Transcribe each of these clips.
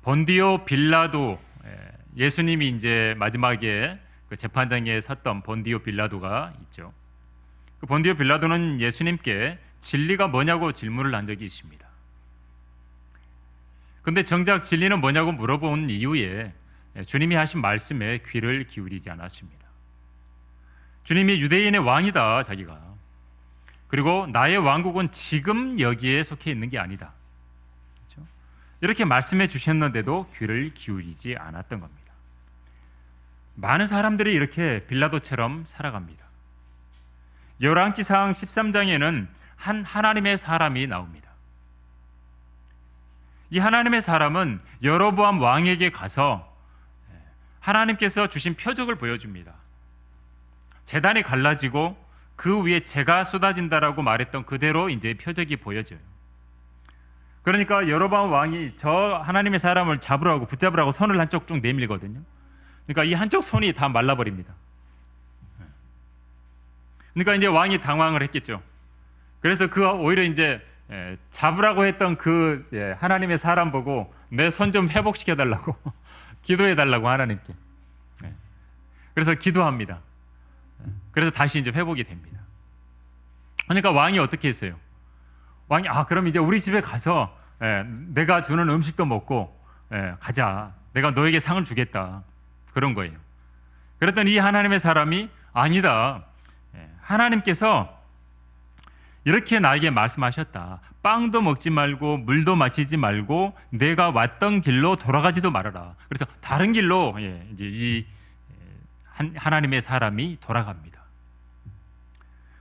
본디오 빌라도, 예수님이 이제 마지막에 그 재판장에 섰던 본디오 빌라도가 있죠. 그 본디오 빌라도는 예수님께 진리가 뭐냐고 질문을 한 적이 있습니다. 근데 정작 진리는 뭐냐고 물어본 이후에 주님이 하신 말씀에 귀를 기울이지 않았습니다. 주님이 유대인의 왕이다, 자기가. 그리고 나의 왕국은 지금 여기에 속해 있는 게 아니다. 그렇죠? 이렇게 말씀해 주셨는데도 귀를 기울이지 않았던 겁니다. 많은 사람들이 이렇게 빌라도처럼 살아갑니다. 열왕기상 13장에는 한 하나님의 사람이 나옵니다. 이 하나님의 사람은 여로보암 왕에게 가서 하나님께서 주신 표적을 보여줍니다. 제단이 갈라지고 그 위에 재가 쏟아진다라고 말했던 그대로 이제 표적이 보여져요. 그러니까 여로보암 왕이 저 하나님의 사람을 잡으라고, 붙잡으라고 손을 한쪽 쭉 내밀거든요. 그러니까 이 한쪽 손이 다 말라버립니다. 그러니까 이제 왕이 당황을 했겠죠. 그래서 그 오히려 이제 잡으라고 했던 그 하나님의 사람 보고 내 손 좀 회복시켜 달라고 기도해 달라고 하나님께. 그래서 기도합니다. 그래서 다시 이제 회복이 됩니다. 그러니까 왕이 어떻게 했어요? 왕이 그럼 이제 우리 집에 가서 내가 주는 음식도 먹고 가자. 내가 너에게 상을 주겠다. 그런 거예요. 그랬더니 이 하나님의 사람이 아니다. 하나님께서 이렇게 나에게 말씀하셨다. 빵도 먹지 말고 물도 마시지 말고 내가 왔던 길로 돌아가지도 말아라. 그래서 다른 길로 이제 이 하나님의 사람이 돌아갑니다.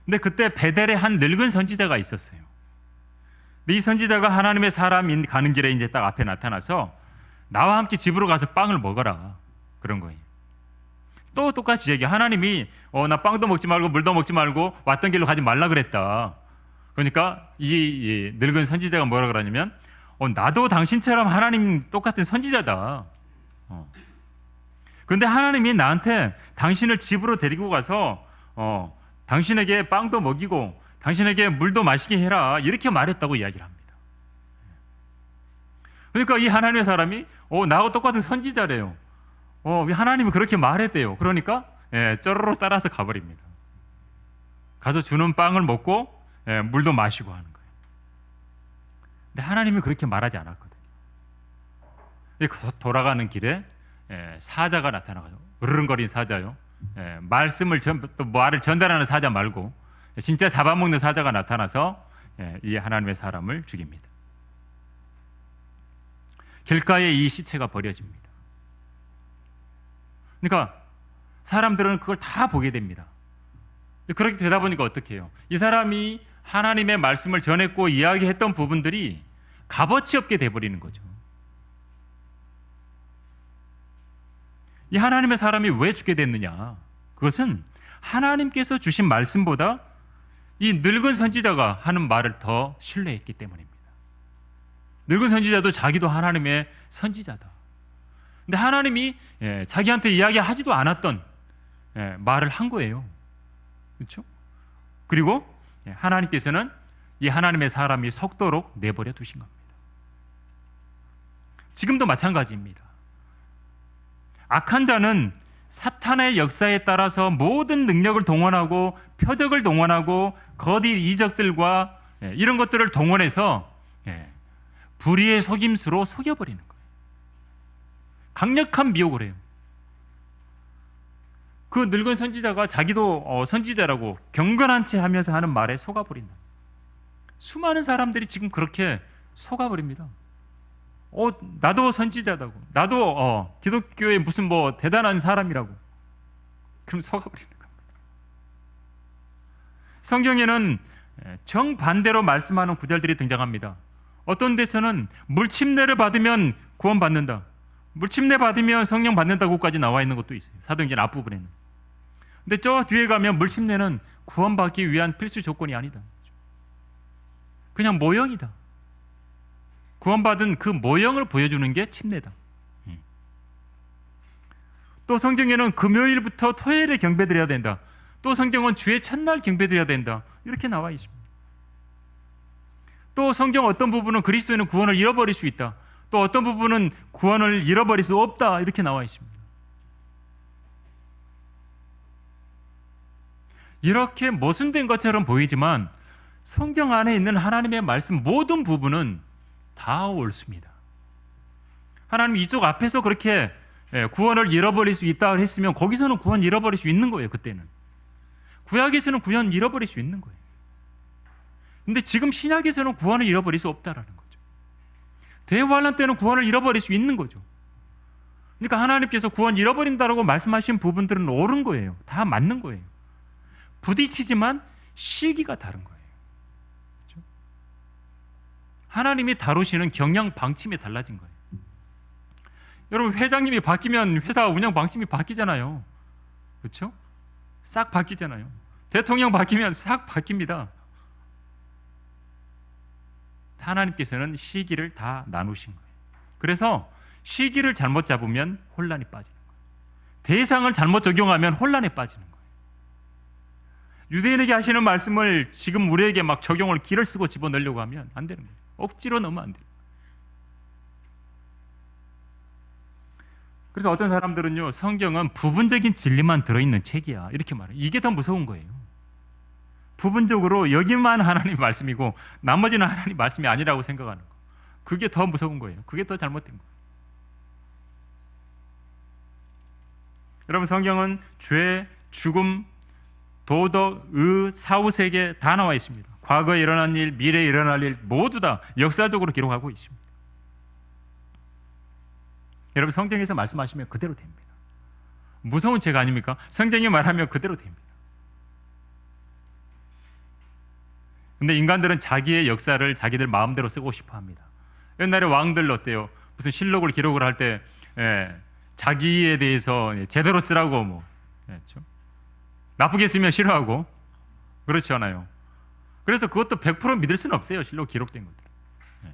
근데 그때 베델에 한 늙은 선지자가 있었어요. 근데 이 선지자가 하나님의 사람이 가는 길에 이제 딱 앞에 나타나서 나와 함께 집으로 가서 빵을 먹어라. 그런 거예요. 또 똑같이 얘기. 하나님이 나 빵도 먹지 말고 물도 먹지 말고 왔던 길로 가지 말라 그랬다. 그러니까 이 늙은 선지자가 뭐라 그러냐면 나도 당신처럼 하나님 똑같은 선지자다. 그런데 하나님이 나한테 당신을 집으로 데리고 가서 당신에게 빵도 먹이고 당신에게 물도 마시게 해라. 이렇게 말했다고 이야기를 합니다. 그러니까 이 하나님의 사람이 나하고 똑같은 선지자래요. 하나님이 그렇게 말했대요. 그러니까 쪼르르 따라서 가버립니다. 가서 주는 빵을 먹고 물도 마시고 하는 거예요. 근데 하나님이 그렇게 말하지 않았거든요. 돌아가는 길에 사자가 나타나가지고 으르렁거리는 사자요. 말씀을 또 말을 전달하는 사자 말고 진짜 잡아먹는 사자가 나타나서 이 하나님의 사람을 죽입니다. 길가에 이 시체가 버려집니다. 그러니까 사람들은 그걸 다 보게 됩니다. 그렇게 되다 보니까 어떻게 해요? 이 사람이 하나님의 말씀을 전했고 이야기했던 부분들이 값어치 없게 돼버리는 거죠. 이 하나님의 사람이 왜 죽게 됐느냐? 그것은 하나님께서 주신 말씀보다 이 늙은 선지자가 하는 말을 더 신뢰했기 때문입니다. 늙은 선지자도 자기도 하나님의 선지자다. 근데 하나님이 자기한테 이야기하지도 않았던 말을 한 거예요. 그렇죠? 그리고 하나님께서는 이 하나님의 사람이 속도록 내버려 두신 겁니다. 지금도 마찬가지입니다. 악한 자는 사탄의 역사에 따라서 모든 능력을 동원하고 표적을 동원하고 거짓 이적들과 이런 것들을 동원해서 불의의 속임수로 속여버리는 거예요. 강력한 미혹을 해요. 그 늙은 선지자가 자기도 선지자라고 경건한 채 하면서 하는 말에 속아버린다. 수많은 사람들이 지금 그렇게 속아버립니다. 나도 선지자다고, 나도 기독교의 무슨 뭐 대단한 사람이라고. 그럼 속아버리는 겁니다. 성경에는 정반대로 말씀하는 구절들이 등장합니다. 어떤 데서는 물침례를 받으면 구원받는다, 물침례 받으면 성령 받는다고까지 나와 있는 것도 있어요. 사도행전 앞부분에는. 근데 저 뒤에 가면 물침례는 구원받기 위한 필수 조건이 아니다. 그냥 모형이다. 구원받은 그 모형을 보여주는 게 침례다. 또 성경에는 금요일부터 토요일에 경배드려야 된다. 또 성경은 주의 첫날 경배드려야 된다. 이렇게 나와 있습니다. 또 성경 어떤 부분은 그리스도인은 구원을 잃어버릴 수 있다. 또 어떤 부분은 구원을 잃어버릴 수 없다. 이렇게 나와 있습니다. 이렇게 모순된 것처럼 보이지만 성경 안에 있는 하나님의 말씀 모든 부분은 다 옳습니다. 하나님 이쪽 앞에서 그렇게 구원을 잃어버릴 수 있다 했으면 거기서는 구원 잃어버릴 수 있는 거예요. 그때는 구약에서는 구원 잃어버릴 수 있는 거예요. 근데 지금 신약에서는 구원을 잃어버릴 수 없다라는 거죠. 대환란 때는 구원을 잃어버릴 수 있는 거죠. 그러니까 하나님께서 구원 잃어버린다라고 말씀하신 부분들은 옳은 거예요. 다 맞는 거예요. 부딪히지만 시기가 다른 거예요. 그렇죠? 하나님이 다루시는 경영 방침이 달라진 거예요. 여러분, 회장님이 바뀌면 회사 운영 방침이 바뀌잖아요. 그렇죠? 싹 바뀌잖아요. 대통령 바뀌면 싹 바뀝니다. 하나님께서는 시기를 다 나누신 거예요. 그래서 시기를 잘못 잡으면 혼란이 빠지는 거예요. 대상을 잘못 적용하면 혼란에 빠지는 거예요. 유대인에게 하시는 말씀을 지금 우리에게 막 적용을 기를 쓰고 집어넣으려고 하면 안 되는 거예요. 억지로 넣으면 안 돼요. 그래서 어떤 사람들은요, 성경은 부분적인 진리만 들어있는 책이야 이렇게 말해요. 이게 더 무서운 거예요. 부분적으로 여기만 하나님 말씀이고 나머지는 하나님 말씀이 아니라고 생각하는 거. 그게 더 무서운 거예요. 그게 더 잘못된 거예요. 여러분, 성경은 죄, 죽음, 도덕, 의, 사후세계 다 나와 있습니다. 과거에 일어난 일, 미래에 일어날 일 모두 다 역사적으로 기록하고 있습니다. 여러분, 성경에서 말씀하시면 그대로 됩니다. 무서운 책 아닙니까? 성경이 말하면 그대로 됩니다. 근데 인간들은 자기의 역사를 자기들 마음대로 쓰고 싶어 합니다. 옛날에 왕들 어때요? 무슨 실록을 기록을 할 때 자기에 대해서 제대로 쓰라고 뭐 그렇죠? 나쁘게 쓰면 싫어하고 그렇지 않아요. 그래서 그것도 100% 믿을 수는 없어요. 실록 기록된 것들.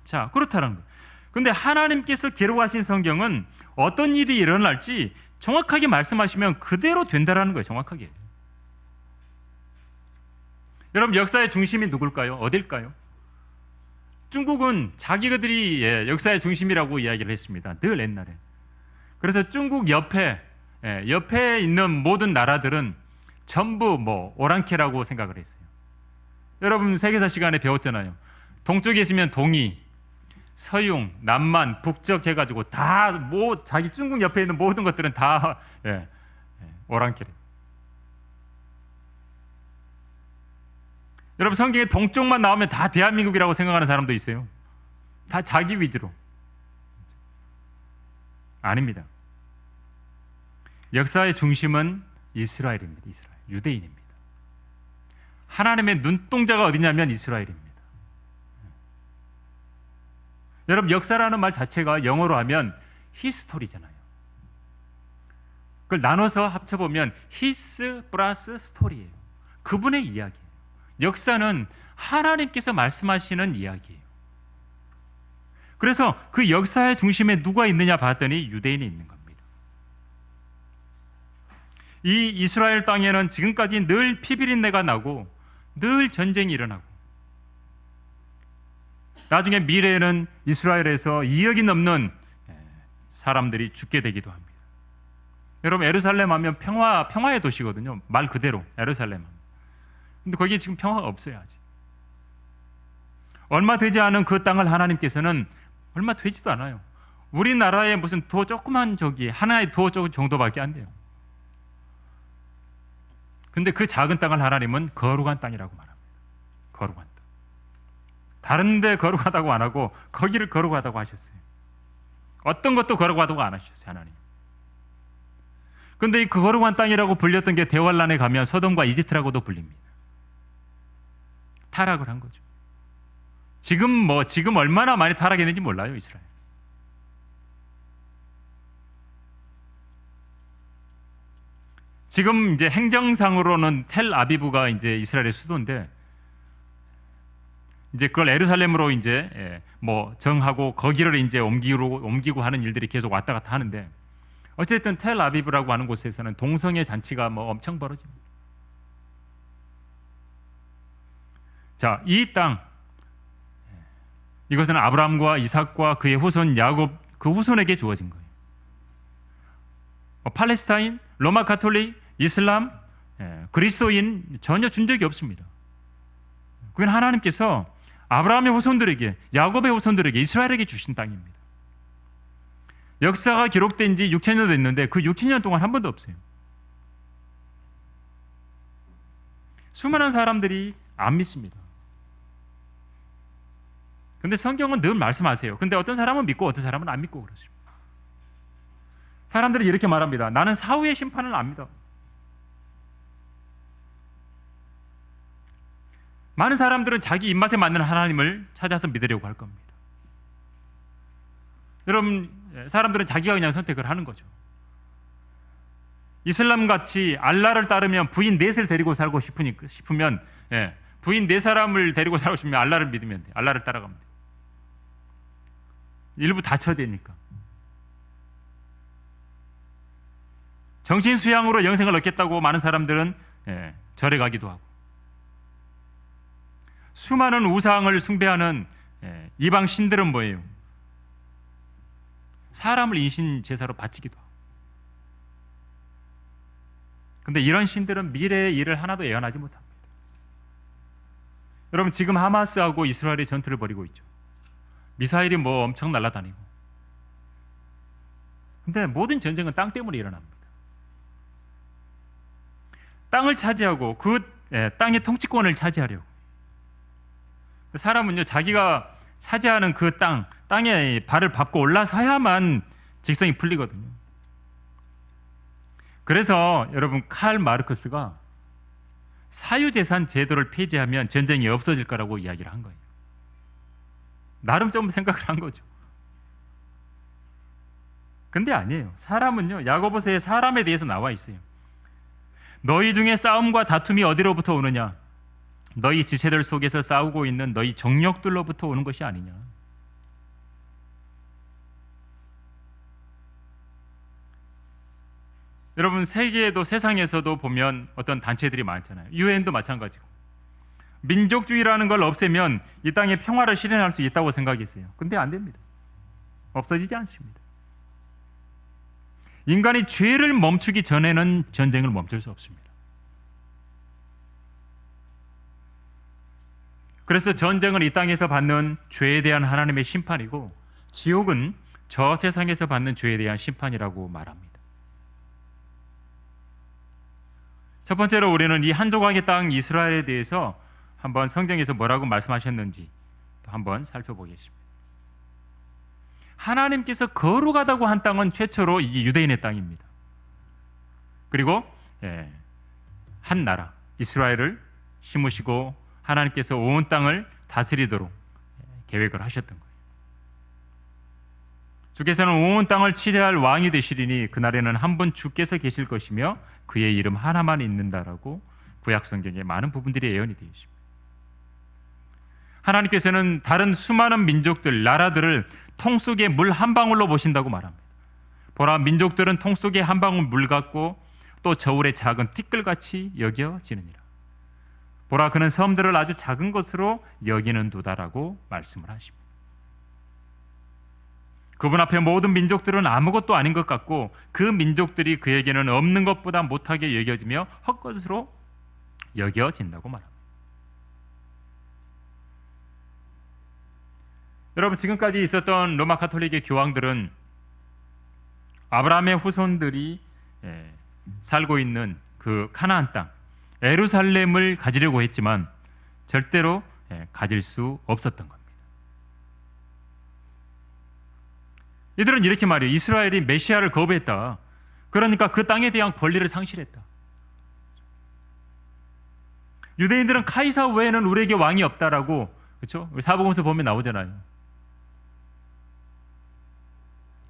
자, 그렇다는 거예요. 근데 하나님께서 기록하신 성경은 어떤 일이 일어날지 정확하게 말씀하시면 그대로 된다라는 거예요. 정확하게. 여러분, 역사의 중심이 누굴까요? 어딜까요? 중국은 자기들이 역사의 중심이라고 이야기를 했습니다. 늘 옛날에. 그래서 중국 옆에 있는 모든 나라들은 전부 뭐 오랑캐라고 생각을 했어요. 여러분, 세계사 시간에 배웠잖아요. 동쪽에 있으면 동이, 서융, 남만, 북적 해가지고 다 뭐 자기 중국 옆에 있는 모든 것들은 다 오랑캐래. 여러분, 성경에 동쪽만 나오면 다 대한민국이라고 생각하는 사람도 있어요. 다 자기 위주로. 아닙니다. 역사의 중심은 이스라엘입니다. 이스라엘, 유대인입니다. 하나님의 눈동자가 어디냐면 이스라엘입니다. 여러분, 역사라는 말 자체가 영어로 하면 히스토리잖아요. 그걸 나눠서 합쳐보면 히스 플러스 스토리예요. 그분의 이야기예요. 역사는 하나님께서 말씀하시는 이야기예요. 그래서 그 역사의 중심에 누가 있느냐 봤더니 유대인이 있는 겁니다. 이 이스라엘 땅에는 지금까지 늘 피비린내가 나고 늘 전쟁이 일어나고 나중에 미래에는 이스라엘에서 2억이 넘는 사람들이 죽게 되기도 합니다. 여러분, 예루살렘 하면 평화의 도시거든요. 말 그대로 예루살렘. 근데 거기에 지금 평화가 없어요. 아직. 얼마 되지 않은 그 땅을 하나님께서는 얼마 되지도 않아요. 우리나라의 무슨 도 조그만 하나의 도 정도밖에 안 돼요. 근데 그 작은 땅을 하나님은 거룩한 땅이라고 말합니다. 거룩한 땅. 다른 데 거룩하다고 안 하고 거기를 거룩하다고 하셨어요. 어떤 것도 거룩하다고 안 하셨어요. 하나님. 근데 이 거룩한 땅이라고 불렸던 게 대환란에 가면 소돔과 이집트라고도 불립니다. 타락을 한 거죠. 지금 얼마나 많이 타락했는지 몰라요, 이스라엘. 지금 이제 행정상으로는 텔아비브가 이제 이스라엘의 수도인데 이제 그걸 예루살렘으로 이제 정하고 거기를 이제 옮기고 하는 일들이 계속 왔다 갔다 하는데 어쨌든 텔아비브라고 하는 곳에서는 동성애 잔치가 뭐 엄청 벌어집니다. 자, 이 땅, 이것은 아브라함과 이삭과 그의 후손 야곱 그 후손에게 주어진 거예요. 팔레스타인, 로마 가톨릭, 이슬람, 그리스도인 전혀 준 적이 없습니다. 그건 하나님께서 아브라함의 후손들에게, 야곱의 후손들에게, 이스라엘에게 주신 땅입니다. 역사가 기록된 지 6,000년 됐는데 그 6,000년 동안 한 번도 없어요. 수많은 사람들이 안 믿습니다. 근데 성경은 늘 말씀하세요. 근데 어떤 사람은 믿고 어떤 사람은 안 믿고 그러죠. 사람들이 이렇게 말합니다. 나는 사후의 심판을 안 믿어. 많은 사람들은 자기 입맛에 맞는 하나님을 찾아서 믿으려고 할 겁니다. 여러분, 사람들은 자기가 그냥 선택을 하는 거죠. 이슬람 같이 알라를 따르면 부인 넷을 데리고 살고 싶으면 부인 네 사람을 데리고 살고 싶으면 알라를 믿으면 돼. 알라를 따라가면 돼. 일부 다쳐야 되니까. 정신 수양으로 영생을 얻겠다고 많은 사람들은 절에 가기도 하고, 수많은 우상을 숭배하는 이방 신들은 뭐예요? 사람을 인신 제사로 바치기도 하고. 근데 이런 신들은 미래의 일을 하나도 예언하지 못합니다. 여러분, 지금 하마스하고 이스라엘이 전투를 벌이고 있죠. 미사일이 뭐 엄청 날아다니고. 근데 모든 전쟁은 땅 때문에 일어납니다. 땅을 차지하고 그 땅의 통치권을 차지하려고. 사람은요, 자기가 차지하는 그 땅에 발을 밟고 올라서야만 직성이 풀리거든요. 그래서 여러분, 칼 마르크스가 사유재산 제도를 폐지하면 전쟁이 없어질 거라고 이야기를 한 거예요. 나름 좀 생각을 한 거죠. 근데 아니에요. 사람은요, 야고보서에 사람에 대해서 나와 있어요. 너희 중에 싸움과 다툼이 어디로부터 오느냐? 너희 지체들 속에서 싸우고 있는 너희 정력들로부터 오는 것이 아니냐? 여러분, 세계에도 세상에서도 보면 어떤 단체들이 많잖아요. 유엔도 마찬가지고. 민족주의라는 걸 없애면 이 땅에 평화를 실현할 수 있다고 생각했어요. 근데 안 됩니다. 없어지지 않습니다. 인간이 죄를 멈추기 전에는 전쟁을 멈출 수 없습니다. 그래서 전쟁은 이 땅에서 받는 죄에 대한 하나님의 심판이고, 지옥은 저 세상에서 받는 죄에 대한 심판이라고 말합니다. 첫 번째로 우리는 이 한 조각의 땅 이스라엘에 대해서 한번 성경에서 뭐라고 말씀하셨는지 또 한번 살펴보겠습니다. 하나님께서 거룩하다고 한 땅은 최초로 이게 유대인의 땅입니다. 그리고 한 나라 이스라엘을 심으시고 하나님께서 온 땅을 다스리도록 계획을 하셨던 거예요. 주께서는 온 땅을 치료할 왕이 되시리니 그날에는 한 분 주께서 계실 것이며 그의 이름 하나만 있는다라고 구약 성경의 많은 부분들이 예언이 되어 있습니다. 하나님께서는 다른 수많은 민족들, 나라들을 통 속에 물 한 방울로 보신다고 말합니다. 보라, 민족들은 통 속에 한 방울 물 같고 또 저울의 작은 티끌같이 여겨지느니라. 보라, 그는 섬들을 아주 작은 것으로 여기는 도다라고 말씀을 하십니다. 그분 앞에 모든 민족들은 아무것도 아닌 것 같고 그 민족들이 그에게는 없는 것보다 못하게 여겨지며 헛것으로 여겨진다고 말합니다. 여러분, 지금까지 있었던 로마 가톨릭의 교황들은 아브라함의 후손들이 살고 있는 그 가나안 땅 예루살렘을 가지려고 했지만 절대로 가질 수 없었던 겁니다. 이들은 이렇게 말해요. 이스라엘이 메시아를 거부했다. 그러니까 그 땅에 대한 권리를 상실했다. 유대인들은 카이사 외에는 우리에게 왕이 없다라고, 그렇죠? 사복음서 보면 나오잖아요.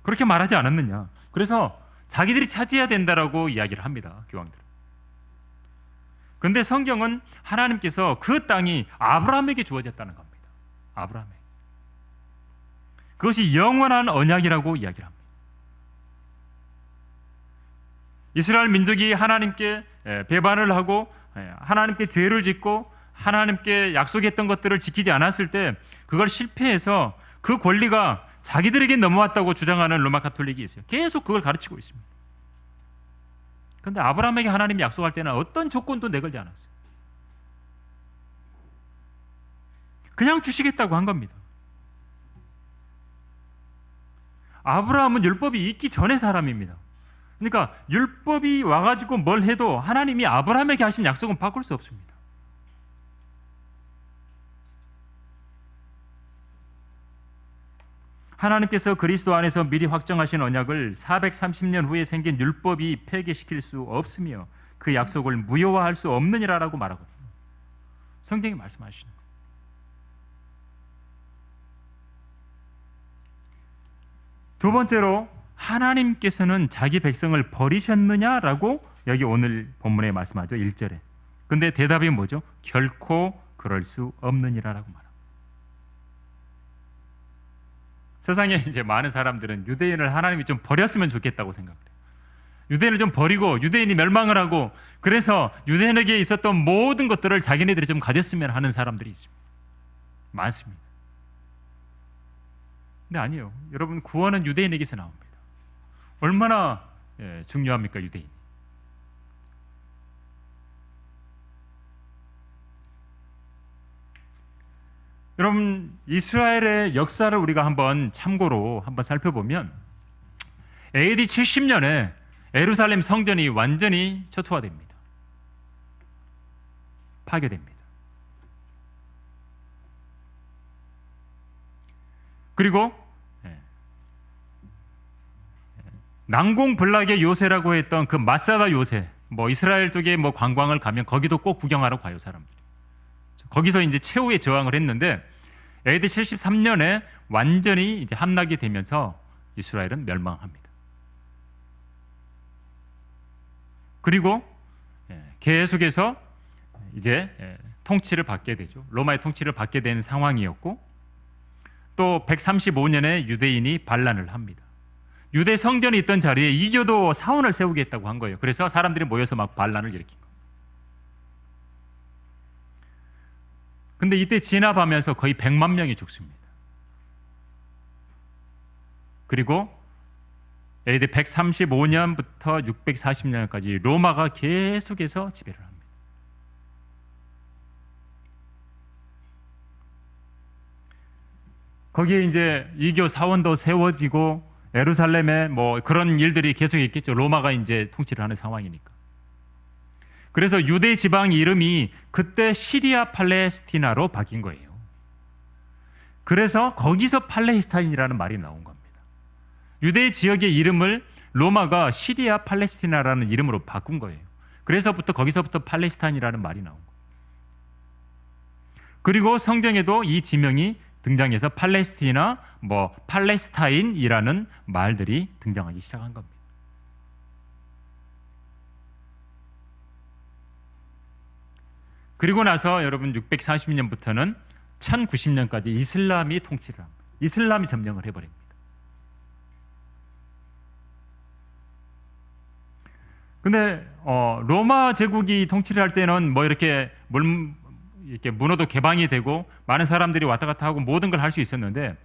그렇게 말하지 않았느냐? 그래서 자기들이 차지해야 된다라고 이야기를 합니다, 교황들은. 그런데 성경은 하나님께서 그 땅이 아브라함에게 주어졌다는 겁니다. 아브라함에게. 그것이 영원한 언약이라고 이야기를 합니다. 이스라엘 민족이 하나님께 배반을 하고 하나님께 죄를 짓고 하나님께 약속했던 것들을 지키지 않았을 때 그걸 실패해서 그 권리가 자기들에게 넘어왔다고 주장하는 로마 가톨릭이 있어요. 계속 그걸 가르치고 있습니다. 그런데 아브라함에게 하나님이 약속할 때는 어떤 조건도 내걸지 않았어요. 그냥 주시겠다고 한 겁니다. 아브라함은 율법이 있기 전의 사람입니다. 그러니까 율법이 와가지고 뭘 해도 하나님이 아브라함에게 하신 약속은 바꿀 수 없습니다. 하나님께서 그리스도 안에서 미리 확정하신 언약을 430년 후에 생긴 율법이 폐기시킬 수 없으며 그 약속을 무효화할 수 없느니라라고 말하거든요. 성경이 말씀하시는 거예요. 두 번째로 하나님께서는 자기 백성을 버리셨느냐라고 여기 오늘 본문에 말씀하죠. 1절에. 근데 대답이 뭐죠? 결코 그럴 수 없느니라라고 말합니다. 세상에 이제 많은 사람들은 유대인을 하나님이 좀 버렸으면 좋겠다고 생각해요. 유대인을 좀 버리고 유대인이 멸망을 하고 그래서 유대인에게 있었던 모든 것들을 자기네들이 좀 가졌으면 하는 사람들이 있습니다. 많습니다. 근데 아니에요. 여러분, 구원은 유대인에게서 나옵니다. 얼마나 중요합니까, 유대인? 여러분, 이스라엘의 역사를 우리가 한번 참고로 한번 살펴보면 AD 70년에 예루살렘 성전이 완전히 초토화됩니다. 파괴됩니다. 그리고 난공불락의 요새라고 했던 그 마사다 요새, 뭐 이스라엘 쪽에 뭐 관광을 가면 거기도 꼭 구경하러 가요, 사람들이. 거기서 이제 최후의 저항을 했는데 AD 73년에 완전히 이제 함락이 되면서 이스라엘은 멸망합니다. 그리고 계속해서 이제 통치를 받게 되죠. 로마의 통치를 받게 된 상황이었고, 또 135년에 유대인이 반란을 합니다. 유대 성전이 있던 자리에 이교도 사원을 세우겠다고 한 거예요. 그래서 사람들이 모여서 막 반란을 일으킨 거예요. 근데 이때 진압하면서 거의 100만 명이 죽습니다. 그리고 AD 135년부터 640년까지 로마가 계속해서 지배를 합니다. 거기에 이제 이교 사원도 세워지고 예루살렘에 뭐 그런 일들이 계속 있겠죠. 로마가 이제 통치를 하는 상황이니까. 그래서 유대 지방 이름이 그때 시리아 팔레스티나로 바뀐 거예요. 그래서 거기서 팔레스타인이라는 말이 나온 겁니다. 유대 지역의 이름을 로마가 시리아 팔레스티나라는 이름으로 바꾼 거예요. 그래서부터 거기서부터 팔레스타인이라는 말이 나온 거예요. 그리고 성경에도 이 지명이 등장해서 팔레스티나, 뭐 팔레스타인이라는 말들이 등장하기 시작한 겁니다. 그리고 나서 여러분 640년부터는 1090년까지 이슬람이 통치를 합니다. 이슬람이 점령을 해버립니다. 근데 로마 제국이 통치를 할 때는 뭐 이렇게 문호도 개방이 되고 많은 사람들이 왔다 갔다 하고 모든 걸 할 수 있었는데,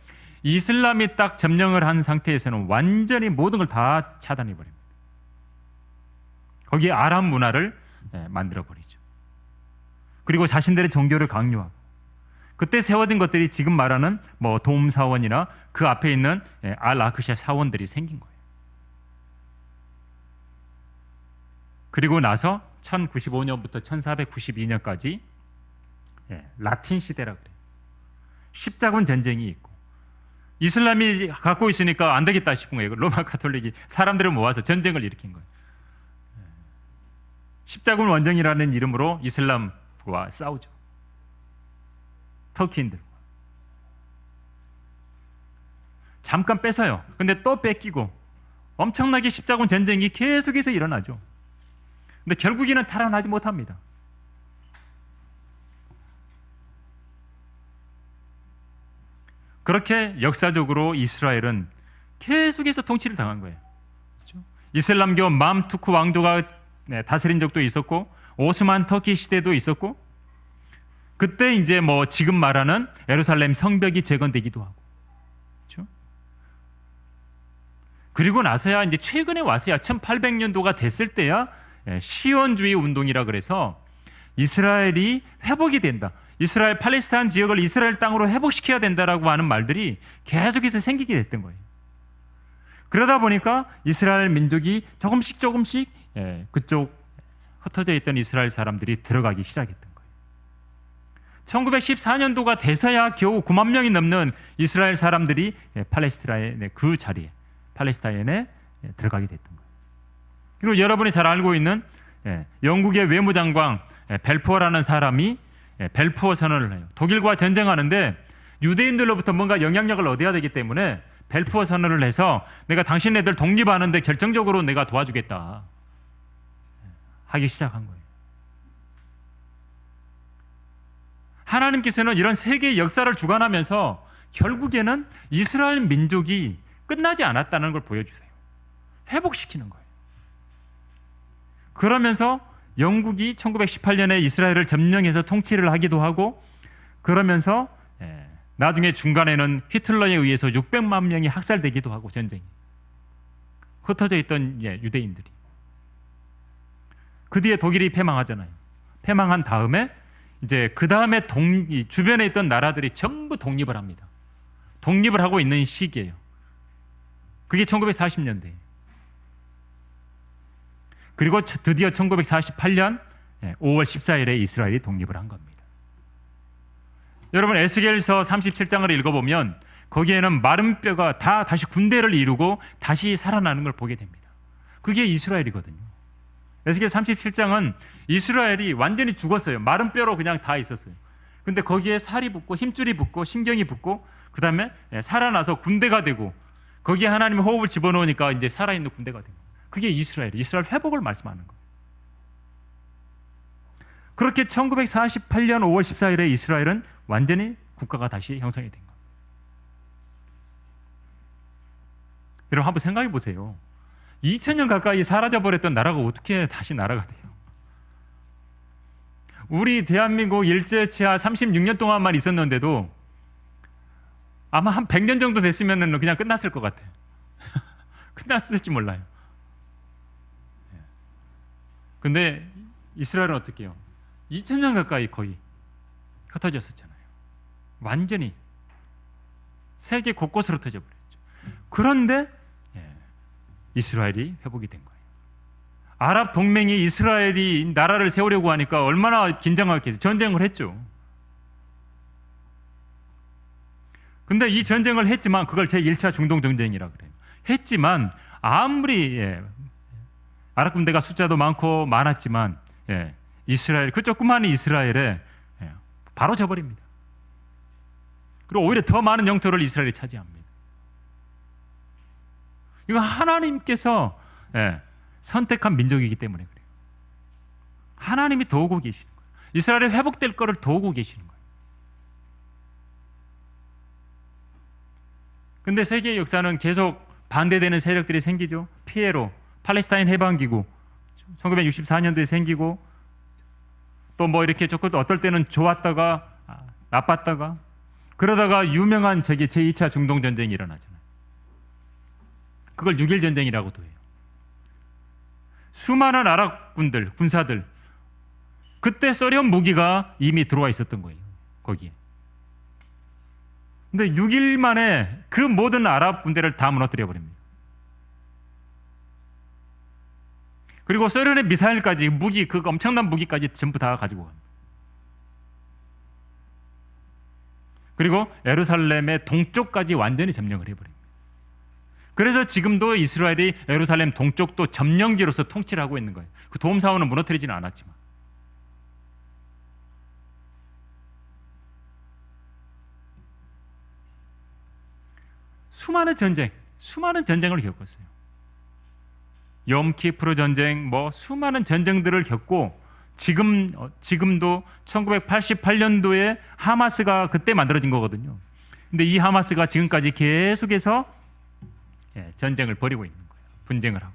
이슬람이 딱 점령을 한 상태에서는 완전히 모든 걸 다 차단해 버립니다. 거기에 아랍 문화를 만들어 버리죠. 그리고 자신들의 종교를 강요하고, 그때 세워진 것들이 지금 말하는 뭐 돔 사원이나 그 앞에 있는 알 아크샤 사원들이 생긴 거예요. 그리고 나서 1095년부터 1492년까지 라틴 시대라고 그래요. 십자군 전쟁이 있고, 이슬람이 갖고 있으니까 안 되겠다 싶은 거예요. 로마 가톨릭이 사람들을 모아서 전쟁을 일으킨 거예요. 십자군 원정이라는 이름으로 이슬람과 싸우죠. 터키인들. 잠깐 뺏어요. 근데 또 뺏기고 엄청나게 십자군 전쟁이 계속해서 일어나죠. 근데 결국에는 탈환하지 못합니다. 그렇게 역사적으로 이스라엘은 계속해서 통치를 당한 거예요. 그렇죠? 이슬람교 맘투크 왕조가 다스린 적도 있었고 오스만 터키 시대도 있었고 그때 이제 뭐 지금 말하는 예루살렘 성벽이 재건되기도 하고 그렇죠? 그리고 나서야 이제 최근에 와서야 1800년도가 됐을 때야 시온주의 운동이라 그래서 이스라엘이 회복이 된다. 이스라엘 팔레스타인 지역을 이스라엘 땅으로 회복시켜야 된다라고 하는 말들이 계속해서 생기게 됐던 거예요. 그러다 보니까 이스라엘 민족이 조금씩 그쪽 흩어져 있던 이스라엘 사람들이 들어가기 시작했던 거예요. 1914년도가 돼서야 겨우 9만 명이 넘는 이스라엘 사람들이 팔레스타인의 그 자리에 팔레스타인에 들어가게 됐던 거예요. 그리고 여러분이 잘 알고 있는 영국의 외무장관 벨푸어라는 사람이 벨푸어 선언을 해요. 독일과 전쟁하는데 유대인들로부터 뭔가 영향력을 얻어야 되기 때문에 벨푸어 선언을 해서 내가 당신네들 독립하는데 결정적으로 내가 도와주겠다 하기 시작한 거예요. 하나님께서는 이런 세계의 역사를 주관하면서 결국에는 이스라엘 민족이 끝나지 않았다는 걸 보여주세요. 회복시키는 거예요. 그러면서 영국이 1918년에 이스라엘을 점령해서 통치를 하기도 하고 그러면서 나중에 중간에는 히틀러에 의해서 600만 명이 학살되기도 하고 전쟁이 흩어져 있던 유대인들이 그 뒤에 독일이 패망하잖아요. 패망한 다음에 이제 그 다음에 주변에 있던 나라들이 전부 독립을 합니다. 독립을 하고 있는 시기예요. 그게 1940년대예요. 그리고 드디어 1948년 5월 14일에 이스라엘이 독립을 한 겁니다. 여러분 에스겔서 37장을 읽어보면 거기에는 마른 뼈가 다 다시 군대를 이루고 다시 살아나는 걸 보게 됩니다. 그게 이스라엘이거든요. 에스겔 37장은 이스라엘이 완전히 죽었어요. 마른 뼈로 그냥 다 있었어요. 근데 거기에 살이 붙고 힘줄이 붙고 신경이 붙고 그 다음에 살아나서 군대가 되고 거기에 하나님의 호흡을 집어넣으니까 이제 살아있는 군대가 됩니다. 그게 이스라엘 회복을 말씀하는 거예요. 그렇게 1948년 5월 14일에 이스라엘은 완전히 국가가 다시 형성이 된 겁니다. 여러분 한번 생각해 보세요. 2000년 가까이 사라져버렸던 나라가 어떻게 다시 나라가 돼요? 우리 대한민국 일제치하 36년 동안만 있었는데도 아마 한 100년 정도 됐으면 그냥 끝났을 것 같아요. 끝났을지 몰라요. 근데 이스라엘은 어떻게 해요? 2000년 가까이 거의 흩어졌었잖아요. 완전히 세계 곳곳으로 흩어져 버렸죠. 그런데 이스라엘이 회복이 된 거예요. 아랍 동맹이 이스라엘이 나라를 세우려고 하니까 얼마나 긴장하겠어요. 전쟁을 했죠. 근데 이 전쟁을 했지만 그걸 제1차 중동 전쟁이라 그래요. 했지만 아무리 아랍 군대가 숫자도 많았지만 이스라엘 그 조그마한 이스라엘에 바로 져버립니다. 그리고 오히려 더 많은 영토를 이스라엘이 차지합니다. 이거 하나님께서 선택한 민족이기 때문에 그래요. 하나님이 도우고 계시는 거예요. 이스라엘이 회복될 거를 도우고 계시는 거예요. 근데 세계의 역사는 계속 반대되는 세력들이 생기죠. 피에로 팔레스타인 해방기구 1964년도에 생기고 또 뭐 이렇게 조금 어떨 때는 좋았다가 나빴다가 그러다가 유명한 제2차 중동 전쟁이 일어나잖아요. 그걸 6.1 전쟁이라고도 해요. 수많은 아랍 군사들 그때 소련 무기가 이미 들어와 있었던 거예요. 거기에. 근데 6일 만에 그 모든 아랍 군대를 다 무너뜨려 버립니다. 그리고 소련의 미사일까지 그 엄청난 무기까지 전부 다 가지고 갑니다. 그리고 예루살렘의 동쪽까지 완전히 점령을 해버립니다. 그래서 지금도 이스라엘이 예루살렘 동쪽도 점령지로서 통치를 하고 있는 거예요. 그 도움사원은 무너뜨리지는 않았지만. 수많은 전쟁을 겪었어요. 욤키프르 전쟁, 수많은 전쟁들을 겪고 지금도 1988년도에 하마스가 그때 만들어진 거거든요. 근데 이 하마스가 지금까지 계속해서 전쟁을 벌이고 있는 거예요. 분쟁을 하고.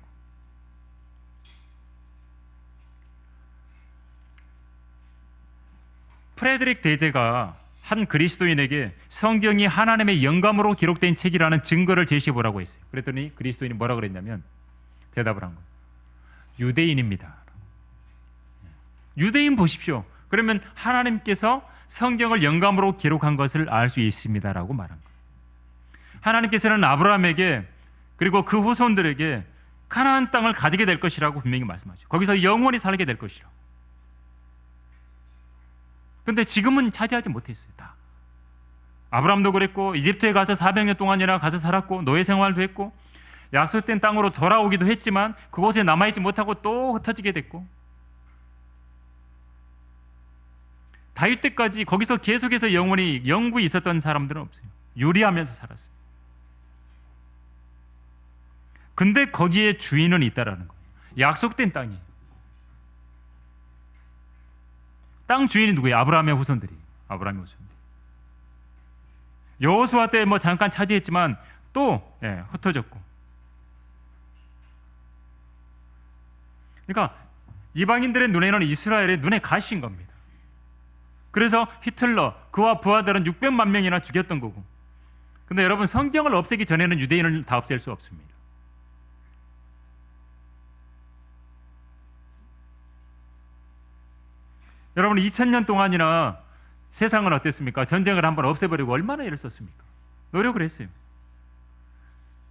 프레드릭 데제가 한 그리스도인에게 성경이 하나님의 영감으로 기록된 책이라는 증거를 제시해 보라고 했어요. 그랬더니 그리스도인이 뭐라 그랬냐면 대답을 한 거예요. 유대인입니다. 유대인 보십시오. 그러면 하나님께서 성경을 영감으로 기록한 것을 알 수 있습니다라고 말한 거예요. 하나님께서는 아브라함에게 그리고 그 후손들에게 가나안 땅을 가지게 될 것이라고 분명히 말씀하죠. 거기서 영원히 살게 될 것이라고. 근데 지금은 차지하지 못했어요. 다. 아브라함도 그랬고 이집트에 가서 400년 동안이나 가서 살았고 노예 생활도 했고 약속된 땅으로 돌아오기도 했지만 그곳에 남아있지 못하고 또 흩어지게 됐고 다윗 때까지 거기서 계속해서 영구히 있었던 사람들은 없어요. 유리하면서 살았어요. 근데 거기에 주인은 있다라는 거예요. 약속된 땅이에요. 땅 주인이 누구예요? 아브라함의 후손들이. 아브라함의 후손들. 여호수아 때 뭐 잠깐 차지했지만 또 흩어졌고. 그러니까 이방인들의 눈에는 이스라엘의 눈에 가시인 겁니다. 그래서 히틀러 그와 부하들은 600만 명이나 죽였던 거고. 근데 여러분 성경을 없애기 전에는 유대인을 다 없앨 수 없습니다. 여러분 2000년 동안이나 세상은 어땠습니까? 전쟁을 한번 없애버리고 얼마나 애를 썼습니까? 노력을 했어요.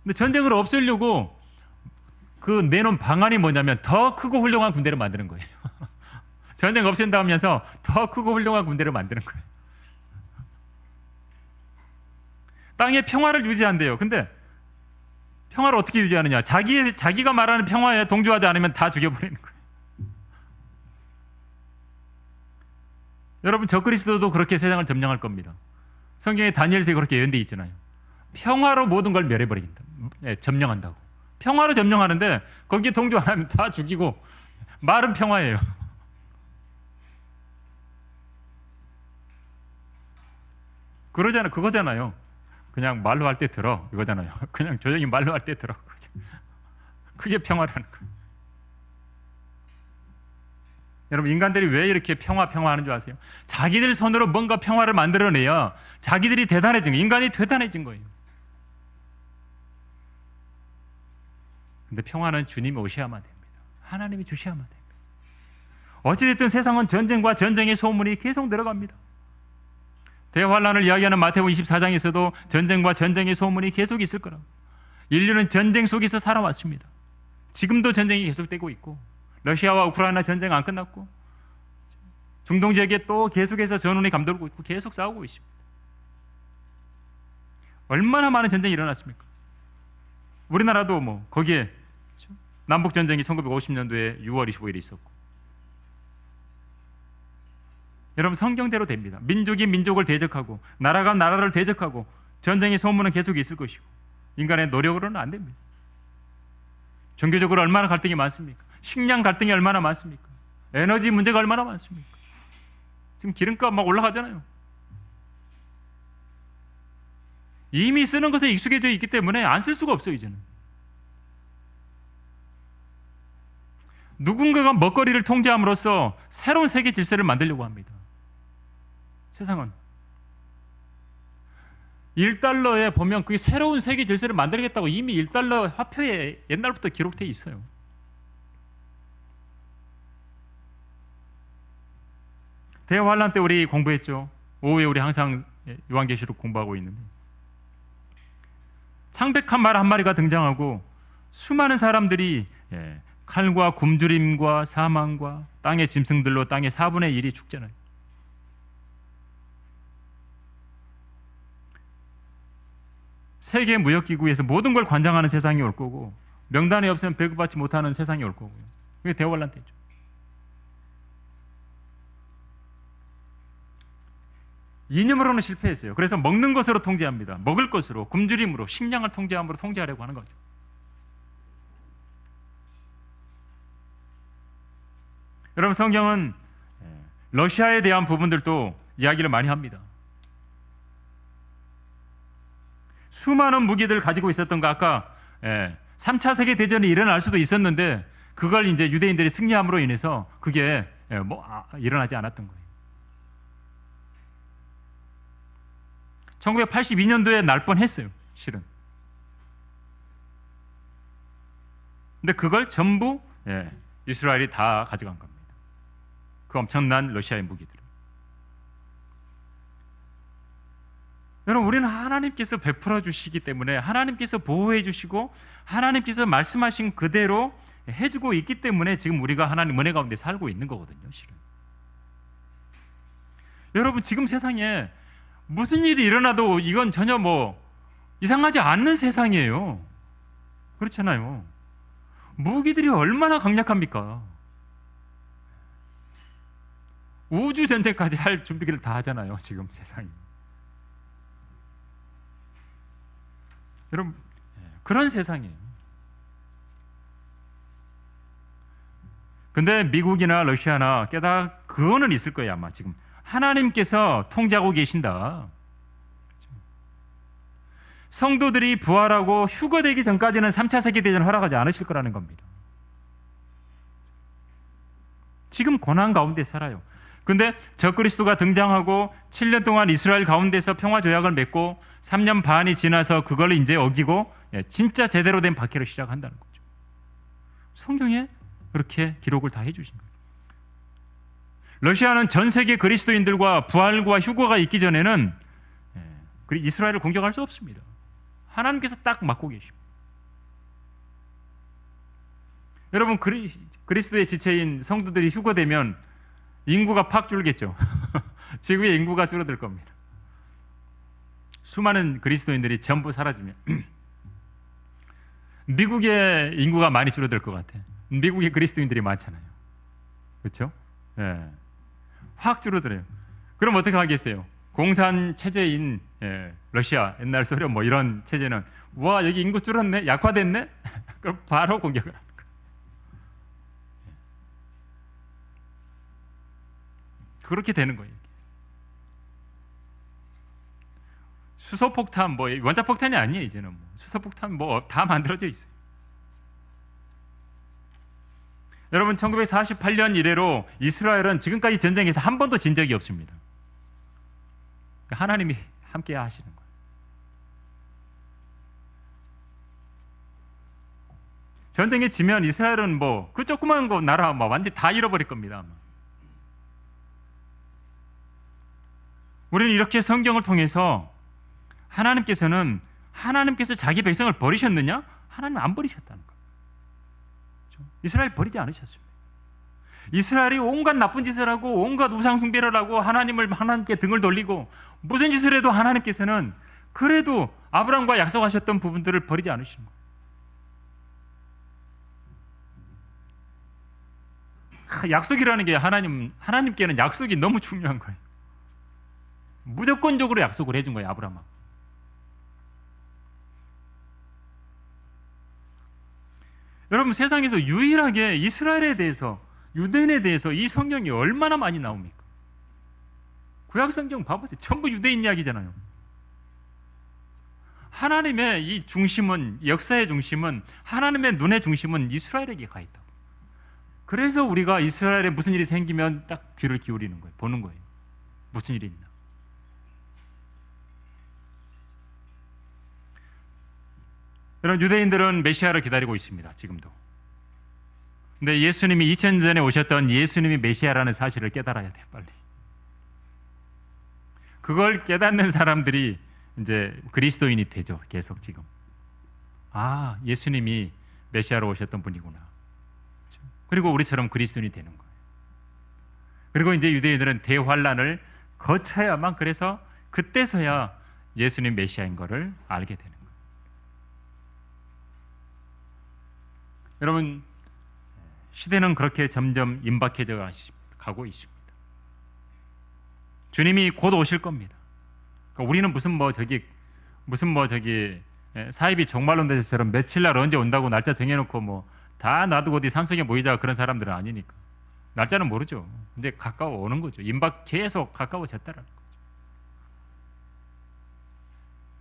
근데 전쟁을 없애려고 그 내놓은 방안이 뭐냐면 더 크고 훌륭한 군대를 만드는 거예요. 전쟁 없앤다 하면서 더 크고 훌륭한 군대를 만드는 거예요. 땅의 평화를 유지한대요. 근데 평화를 어떻게 유지하느냐? 자기가 말하는 평화에 동조하지 않으면 다 죽여버리는 거예요. 여러분 적그리스도도 그렇게 세상을 점령할 겁니다. 성경에 다니엘서에 그렇게 예언되어 있잖아요. 평화로 모든 걸 멸해버린다. 점령한다고. 평화로 점령하는데 거기에 동조 안 하면 다 죽이고 말은 평화예요. 그거잖아요. 그냥 말로 할 때 들어 이거잖아요. 그냥 조용히 말로 할 때 들어. 그게 평화라는 거예요. 여러분 인간들이 왜 이렇게 평화하는 줄 아세요? 자기들 손으로 뭔가 평화를 만들어내야 자기들이 대단해진 거예요. 인간이 대단해진 거예요. 근데 평화는 주님이 오셔야만 됩니다. 하나님이 주셔야만 됩니다. 어찌됐든 세상은 전쟁과 전쟁의 소문이 계속 늘어갑니다. 대환란을 이야기하는 마태복음 24장에서도 전쟁과 전쟁의 소문이 계속 있을 거라고. 인류는 전쟁 속에서 살아왔습니다. 지금도 전쟁이 계속되고 있고 러시아와 우크라이나 전쟁 안 끝났고 중동 지역에 또 계속해서 전운이 감돌고 있고 계속 싸우고 있습니다. 얼마나 많은 전쟁이 일어났습니까? 우리나라도 뭐 거기에 남북 전쟁이 1950년도에 6월 25일에 있었고 여러분 성경대로 됩니다. 민족이 민족을 대적하고 나라가 나라를 대적하고 전쟁의 소문은 계속 있을 것이고 인간의 노력으로는 안 됩니다. 종교적으로 얼마나 갈등이 많습니까? 식량 갈등이 얼마나 많습니까? 에너지 문제가 얼마나 많습니까? 지금 기름값 막 올라가잖아요. 이미 쓰는 것에 익숙해져 있기 때문에 안 쓸 수가 없어요. 이제는 누군가가 먹거리를 통제함으로써 새로운 세계 질서를 만들려고 합니다. 세상은 1달러에 보면 그게 새로운 세계 질서를 만들겠다고 이미 1달러 화폐에 옛날부터 기록되어 있어요. 대환란 때 우리 공부했죠. 오후에 우리 항상 요한계시록 공부하고 있는데 창백한 말 한 마리가 등장하고 수많은 사람들이 칼과 굶주림과 사망과 땅의 짐승들로 땅의 4분의 1이 죽잖아요. 세계 무역기구에서 모든 걸 관장하는 세상이 올 거고 명단이 없으면 배급받지 못하는 세상이 올 거고요. 그게 대환란 때죠. 이념으로는 실패했어요. 그래서 먹는 것으로 통제합니다. 먹을 것으로, 굶주림으로, 식량을 통제함으로 통제하려고 하는 거죠. 여러분 성경은 러시아에 대한 부분들도 이야기를 많이 합니다. 수많은 무기들을 가지고 있었던 거 아까 3차 세계 대전이 일어날 수도 있었는데 그걸 이제 유대인들이 승리함으로 인해서 그게 일어나지 않았던 거예요. 1982년도에 날 뻔했어요, 실은. 근데 그걸 전부 이스라엘이 다 가져간 겁니다. 그 엄청난 러시아의 무기들. 여러분, 우리는 하나님께서 베풀어 주시기 때문에, 하나님께서 보호해 주시고 하나님께서 말씀하신 그대로 해주고 있기 때문에 지금 우리가 하나님 은혜 가운데 살고 있는 거거든요, 실은. 여러분, 지금 세상에 무슨 일이 일어나도 이건 전혀 뭐 이상하지 않는 세상이에요. 그렇잖아요. 무기들이 얼마나 강력합니까? 우주 전쟁까지 할 준비를 다 하잖아요, 지금 세상이. 여러분, 그런 세상이에요. 근데 미국이나 러시아나 그거는 있을 거예요, 아마. 지금 하나님께서 통제하고 계신다. 성도들이 부활하고 휴거되기 전까지는 3차 세계대전을 허락하지 않으실 거라는 겁니다. 지금 고난 가운데 살아요. 근데 적그리스도가 등장하고 7년 동안 이스라엘 가운데서 평화조약을 맺고 3년 반이 지나서 그걸 이제 어기고 진짜 제대로 된 박해를 시작한다는 거죠. 성경에 그렇게 기록을 다 해주신 거예요. 러시아는 전 세계 그리스도인들과 부활과 휴거가 있기 전에는 이스라엘을 공격할 수 없습니다. 하나님께서 딱 막고 계십니다. 여러분, 그리스도의 지체인 성도들이 휴거되면 인구가 팍 줄겠죠. 지구의 인구가 줄어들 겁니다. 수많은 그리스도인들이 전부 사라지면 미국의 인구가 많이 줄어들 것 같아. 미국에 그리스도인들이 많잖아요. 그렇죠? 확 줄어들어요. 그럼 어떻게 하겠어요? 공산 체제인 러시아, 옛날 소련 뭐 이런 체제는 와, 여기 인구 줄었네, 약화됐네. 그럼 바로 공격을 하는 거예요. 그렇게 되는 거예요. 수소폭탄, 뭐 원자폭탄이 아니에요. 이제는 뭐 수소폭탄 뭐 다 만들어져 있어요. 여러분, 1948년 이래로 이스라엘은 지금까지 전쟁에서 한 번도 진 적이 없습니다. 하나님이 함께 하시는 거예요. 전쟁에 지면 이스라엘은 뭐 그 조그만 거 나라 뭐 완전히 다 잃어버릴 겁니다. 우리는 이렇게 성경을 통해서 하나님께서 자기 백성을 버리셨느냐? 하나님 안 버리셨다는 거예요. 이스라엘 버리지 않으셨습니다. 이스라엘이 온갖 나쁜 짓을 하고 온갖 우상 숭배를 하고 하나님께 등을 돌리고 무슨 짓을 해도 하나님께서는 그래도 아브라함과 약속하셨던 부분들을 버리지 않으시는 거예요. 약속이라는 게 하나님께는 약속이 너무 중요한 거예요. 무조건적으로 약속을 해준 거예요, 아브라함하고. 여러분, 세상에서 유일하게 이스라엘에 대해서, 유대인에 대해서 이 성경이 얼마나 많이 나옵니까? 구약 성경 봐보세요. 전부 유대인 이야기잖아요. 하나님의 이 중심은, 역사의 중심은, 하나님의 눈의 중심은 이스라엘에게 가 있다고. 그래서 우리가 이스라엘에 무슨 일이 생기면 딱 귀를 기울이는 거예요. 보는 거예요. 무슨 일이 있나. 여러분, 유대인들은 메시아를 기다리고 있습니다. 지금도. 근데 예수님이 2000년 전에 오셨던 예수님이 메시아라는 사실을 깨달아야 돼요. 빨리. 그걸 깨닫는 사람들이 이제 그리스도인이 되죠. 계속 지금. 아, 예수님이 메시아로 오셨던 분이구나. 그리고 우리처럼 그리스도인이 되는 거예요. 그리고 이제 유대인들은 대환란을 거쳐야만, 그래서 그때서야 예수님 메시아인 것을 알게 되는 거예요. 여러분, 시대는 그렇게 점점 임박해져 가고 있습니다. 주님이 곧 오실 겁니다. 그러니까 우리는 무슨 사이비 종말론대처럼 며칠 날 언제 온다고 날짜 정해놓고 뭐 다 놔두고 어디 산속에 모이자, 그런 사람들은 아니니까. 날짜는 모르죠. 근데 가까워 오는 거죠. 계속 가까워졌다라는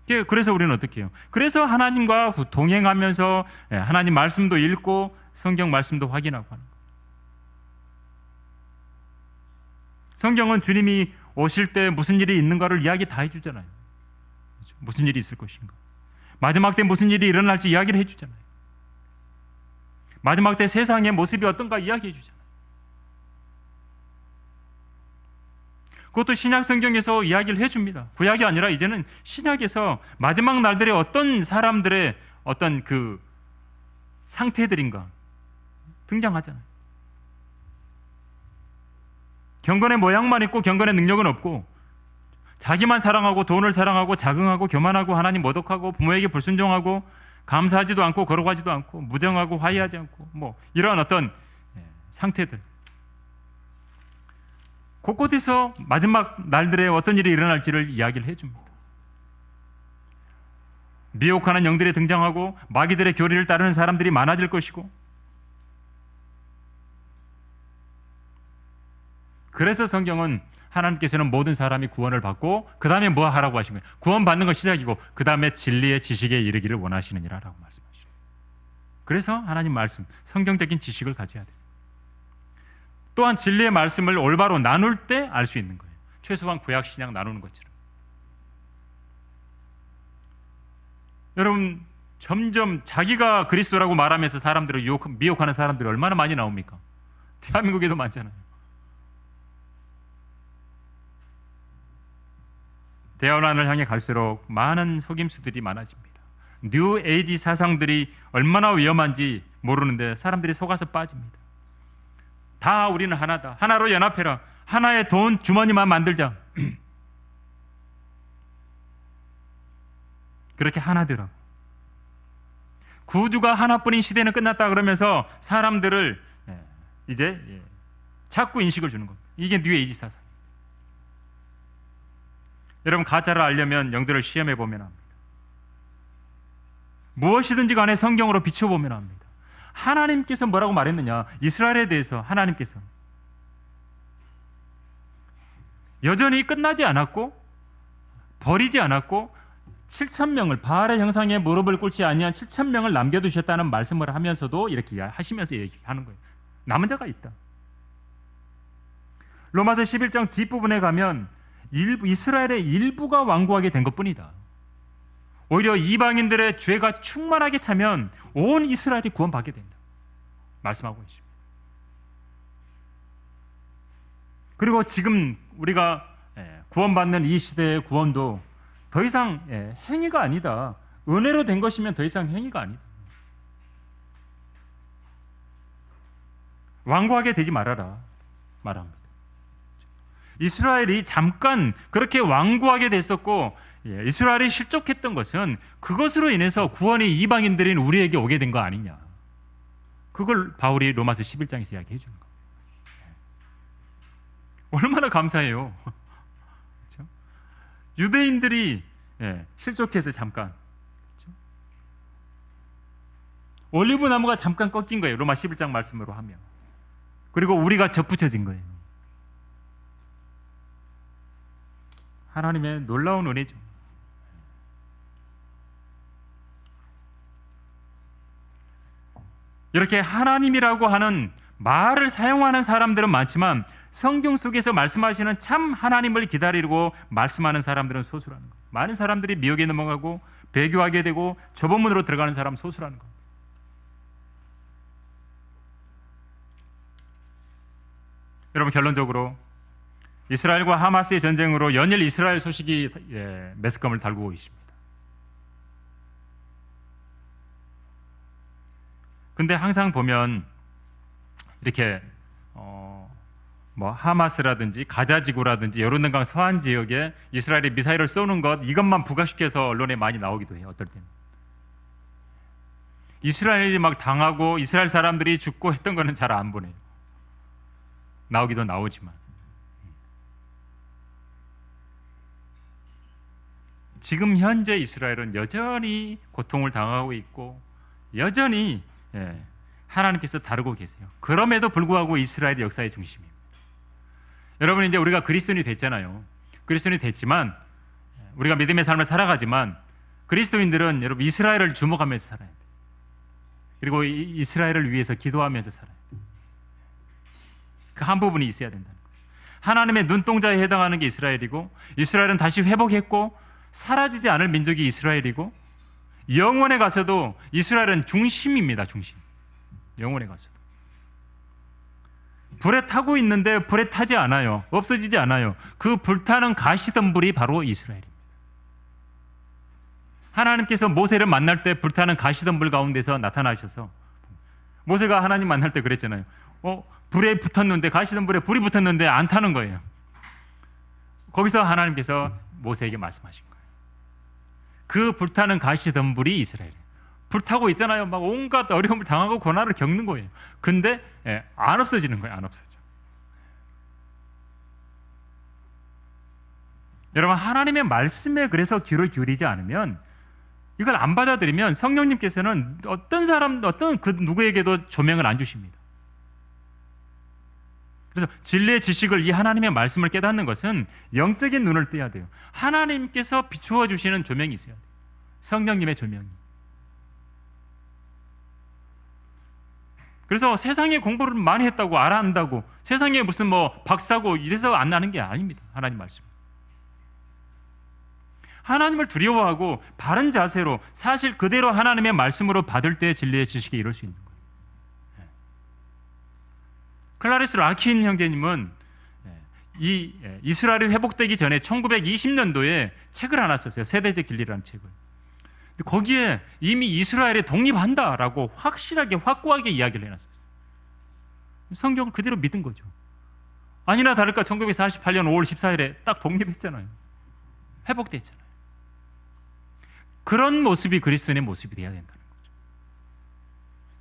거죠. 그래서 우리는 어떻게 해요? 그래서 하나님과 동행하면서 하나님 말씀도 읽고 성경 말씀도 확인하고 하는 거예요. 성경은 주님이 오실 때 무슨 일이 있는가를 이야기 다 해주잖아요. 무슨 일이 있을 것인가? 마지막 때 무슨 일이 일어날지 이야기를 해주잖아요. 마지막 때 세상의 모습이 어떤가 이야기해 주잖아요. 그것도 신약 성경에서 이야기를 해줍니다. 구약이 아니라 이제는 신약에서 마지막 날들에 어떤 사람들의 어떤 그 상태들인가 등장하잖아요. 경건의 모양만 있고 경건의 능력은 없고, 자기만 사랑하고 돈을 사랑하고 자긍하고 교만하고 하나님 모독하고 부모에게 불순종하고 감사하지도 않고 거룩하지도 않고 무정하고 화해하지 않고 뭐 이런 어떤 상태들, 곳곳에서 마지막 날들에 어떤 일이 일어날지를 이야기를 해줍니다. 미혹하는 영들이 등장하고 마귀들의 교리를 따르는 사람들이 많아질 것이고, 그래서 성경은 하나님께서는 모든 사람이 구원을 받고 그 다음에 뭐 하라고 하신 거예요? 구원받는 것 시작이고 그 다음에 진리의 지식에 이르기를 원하시느니라 라고 말씀하시죠. 그래서 하나님 말씀, 성경적인 지식을 가져야 돼요. 또한 진리의 말씀을 올바로 나눌 때 알 수 있는 거예요. 최소한 구약 신약 나누는 것처럼. 여러분, 점점 자기가 그리스도라고 말하면서 사람들을 미혹하는 사람들이 얼마나 많이 나옵니까? 대한민국에도 많잖아요. 대혼란을 향해 갈수록 많은 속임수들이 많아집니다. 뉴 에이지 사상들이 얼마나 위험한지 모르는데 사람들이 속아서 빠집니다. 다 우리는 하나다. 하나로 연합해라. 하나의 돈 주머니만 만들자. 그렇게 하나더라고. 구주가 하나뿐인 시대는 끝났다 그러면서 사람들을 이제 자꾸 인식을 주는 겁니다. 이게 뉴 에이지 사상. 여러분, 가짜를 알려면 영들을 시험해 보면 합니다. 무엇이든지 간에 성경으로 비춰보면 합니다. 하나님께서 뭐라고 말했느냐? 이스라엘에 대해서 하나님께서 여전히 끝나지 않았고 버리지 않았고 7,000명을 바알의 형상에 무릎을 꿇지 아니한 7,000명을 남겨두셨다는 말씀을 하면서도 이렇게 하시면서 얘기하는 거예요. 남은 자가 있다. 로마서 11장 뒷부분에 가면 이스라엘의 일부가 완고하게 된 것뿐이다. 오히려 이방인들의 죄가 충만하게 차면 온 이스라엘이 구원받게 된다 말씀하고 있습니다. 그리고 지금 우리가 구원받는 이 시대의 구원도 더 이상 행위가 아니다. 은혜로 된 것이면 더 이상 행위가 아니다. 완고하게 되지 말아라 말합니다. 이스라엘이 잠깐 그렇게 완고하게 됐었고 이스라엘이 실족했던 것은 그것으로 인해서 구원이 이방인들인 우리에게 오게 된 거 아니냐. 그걸 바울이 로마서 11장에서 이야기해 주는 거예요. 얼마나 감사해요. 그렇죠? 유대인들이 실족해서 잠깐, 그렇죠? 올리브 나무가 잠깐 꺾인 거예요. 로마 11장 말씀으로 하면. 그리고 우리가 접붙여진 거예요. 하나님의 놀라운 은혜죠. 이렇게 하나님이라고 하는 말을 사용하는 사람들은 많지만 성경 속에서 말씀하시는 참 하나님을 기다리고 말씀하는 사람들은 소수라는 거예요. 많은 사람들이 미혹에 넘어가고 배교하게 되고 저번문으로 들어가는 사람 소수라는 거예요. 여러분, 결론적으로 이스라엘과 하마스의 전쟁으로 연일 이스라엘 소식이 매스컴을 달구고 있습니다. 근데 항상 보면 이렇게 뭐 하마스라든지 가자 지구라든지 요르단강 서안 지역에 이스라엘이 미사일을 쏘는 것, 이것만 부각시켜서 언론에 많이 나오기도 해요. 어떨 때는 이스라엘이 막 당하고 이스라엘 사람들이 죽고 했던 거는 잘 안 보내요. 나오기도 나오지만 지금 현재 이스라엘은 여전히 고통을 당하고 있고 여전히 하나님께서 다루고 계세요. 그럼에도 불구하고 이스라엘이 역사의 중심입니다. 여러분, 이제 우리가 그리스도인이 됐잖아요. 그리스도인이 됐지만 우리가 믿음의 삶을 살아가지만 그리스도인들은 여러분 이스라엘을 주목하면서 살아야 돼요. 그리고 이스라엘을 위해서 기도하면서 살아야 돼요. 그 한 부분이 있어야 된다는 거예요. 하나님의 눈동자에 해당하는 게 이스라엘이고 이스라엘은 다시 회복했고 사라지지 않을 민족이 이스라엘이고 영원에 가서도 이스라엘은 중심입니다. 중심. 영원에 가서도. 불에 타고 있는데 불에 타지 않아요. 없어지지 않아요. 그 불타는 가시덤불이 바로 이스라엘입니다. 하나님께서 모세를 만날 때 불타는 가시덤불 가운데서 나타나셔서 모세가 하나님 만날 때 그랬잖아요. 불에 붙었는데 가시덤불에 불이 붙었는데 안 타는 거예요. 거기서 하나님께서 모세에게 말씀하신 거예요. 그 불타는 가시덤불이 이스라엘이에요. 불타고 있잖아요. 막 온갖 어려움을 당하고 고난을 겪는 거예요. 근데 안 없어지는 거예요. 안 없어져. 여러분, 하나님의 말씀에 그래서 귀를 기울이지 않으면, 이걸 안 받아들이면 성령님께서는 어떤 그 누구에게도 조명을 안 주십니다. 그래서 진리의 지식을, 이 하나님의 말씀을 깨닫는 것은 영적인 눈을 떼야 돼요. 하나님께서 비추어 주시는 조명이 있어야 돼요. 성령님의 조명이. 그래서 세상에 공부를 많이 했다고 알아한다고 세상에 무슨 박사고 이래서 안 나는 게 아닙니다. 하나님 말씀. 하나님을 두려워하고 바른 자세로 사실 그대로 하나님의 말씀으로 받을 때 진리의 지식에 이룰 수 있는 거예요. 클라리스 라킨 형제님은 이 이스라엘이 회복되기 전에 1920년도에 책을 하나 썼어요. 세대적 진리라는 책을. 거기에 이미 이스라엘이 독립한다라고 확실하게 확고하게 이야기를 해놨었어요. 성경을 그대로 믿은 거죠. 아니나 다를까 1948년 5월 14일에 딱 독립했잖아요. 회복됐잖아요. 그런 모습이 그리스도인의 모습이 되어야 된다는 거죠.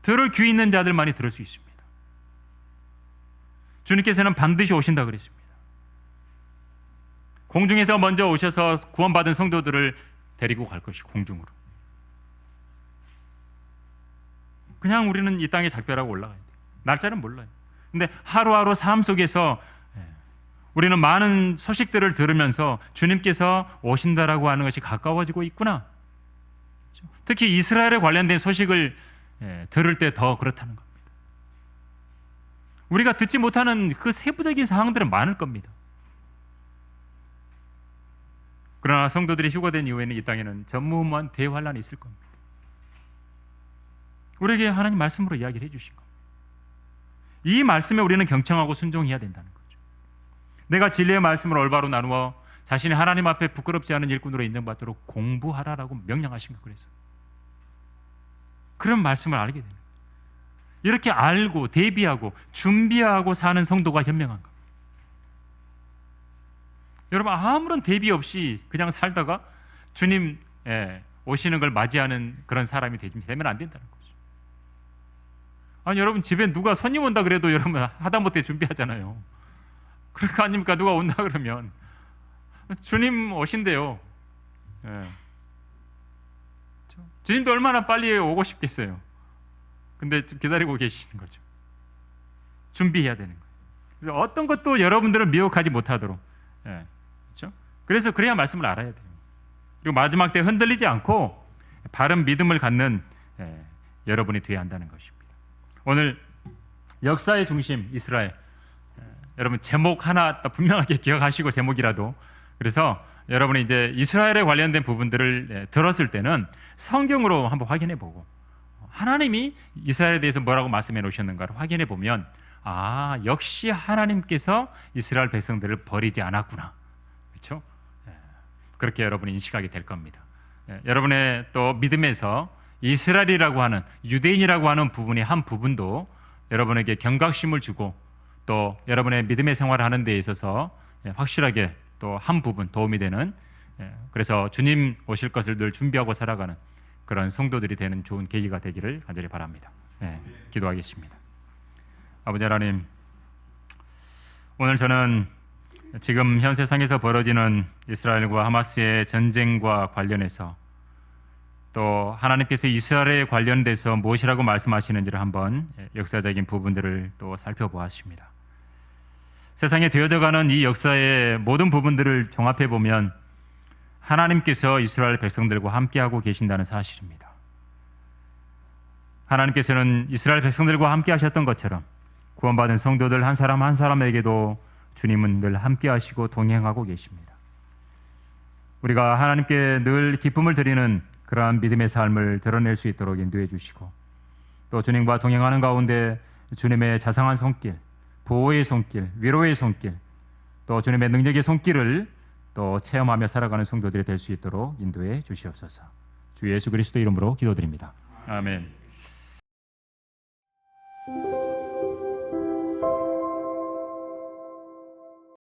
들을 귀 있는 자들만이 들을 수 있습니다. 주님께서는 반드시 오신다 그랬습니다. 공중에서 먼저 오셔서 구원받은 성도들을 데리고 갈 것이고, 공중으로. 그냥 우리는 이 땅에 작별하고 올라가야 돼요. 날짜는 몰라요. 근데 하루하루 삶 속에서 우리는 많은 소식들을 들으면서 주님께서 오신다라고 하는 것이 가까워지고 있구나. 특히 이스라엘에 관련된 소식을 들을 때 더 그렇다는 겁니다. 우리가 듣지 못하는 그 세부적인 사항들은 많을 겁니다. 그러나 성도들이 휴거된 이후에는 이 땅에는 전무후무한 대환란이 있을 겁니다. 우리에게 하나님 말씀으로 이야기를 해주신 겁니다. 이 말씀에 우리는 경청하고 순종해야 된다는 거죠. 내가 진리의 말씀을 올바로 나누어 자신이 하나님 앞에 부끄럽지 않은 일꾼으로 인정받도록 공부하라라고 명령하신 거. 그래서 그런 말씀을 알게 되는 거예요. 이렇게 알고 대비하고 준비하고 사는 성도가 현명한 겁니다. 여러분, 아무런 대비 없이 그냥 살다가 주님 오시는 걸 맞이하는 그런 사람이 되면 안 된다는 거죠. 아니, 여러분, 집에 누가 손님 온다 그래도 여러분 하다못해 준비하잖아요. 그러니까 아닙니까? 누가 온다 그러면 주님 오신대요. 주님도 얼마나 빨리 오고 싶겠어요. 근데 좀 기다리고 계시는 거죠. 준비해야 되는 거예요. 그래서 어떤 것도 여러분들을 미혹하지 못하도록. 그렇죠? 그래서 그래야 말씀을 알아야 돼요. 그리고 마지막 때 흔들리지 않고 바른 믿음을 갖는 여러분이 되어야 한다는 것입니다. 오늘 역사의 중심 이스라엘, 여러분 제목 하나 분명하게 기억하시고, 제목이라도. 그래서 여러분이 이제 이스라엘에 관련된 부분들을 들었을 때는 성경으로 한번 확인해 보고, 하나님이 이스라엘에 대해서 뭐라고 말씀해 놓으셨는가를 확인해 보면, 역시 하나님께서 이스라엘 백성들을 버리지 않았구나. 그렇죠? 그렇게 여러분이 인식하게 될 겁니다. 여러분의 또 믿음에서 이스라엘이라고 하는, 유대인이라고 하는 부분이 한 부분도 여러분에게 경각심을 주고, 또 여러분의 믿음의 생활을 하는 데 있어서 확실하게 또 한 부분 도움이 되는, 그래서 주님 오실 것을 늘 준비하고 살아가는 그런 성도들이 되는 좋은 계기가 되기를 간절히 바랍니다. 기도하겠습니다. 아버지 하나님, 오늘 저는 지금 현 세상에서 벌어지는 이스라엘과 하마스의 전쟁과 관련해서, 또 하나님께서 이스라엘에 관련돼서 무엇이라고 말씀하시는지를 한번 역사적인 부분들을 또 살펴보았습니다. 세상에 되어져가는 이 역사의 모든 부분들을 종합해 보면 하나님께서 이스라엘 백성들과 함께하고 계신다는 사실입니다. 하나님께서는 이스라엘 백성들과 함께 하셨던 것처럼 구원받은 성도들 한 사람 한 사람에게도 주님은 늘 함께 하시고 동행하고 계십니다. 우리가 하나님께 늘 기쁨을 드리는 그러한 믿음의 삶을 드러낼 수 있도록 인도해 주시고, 또 주님과 동행하는 가운데 주님의 자상한 손길, 보호의 손길, 위로의 손길, 또 주님의 능력의 손길을 또 체험하며 살아가는 성도들이 될 수 있도록 인도해 주시옵소서. 주 예수 그리스도 이름으로 기도드립니다. 아멘.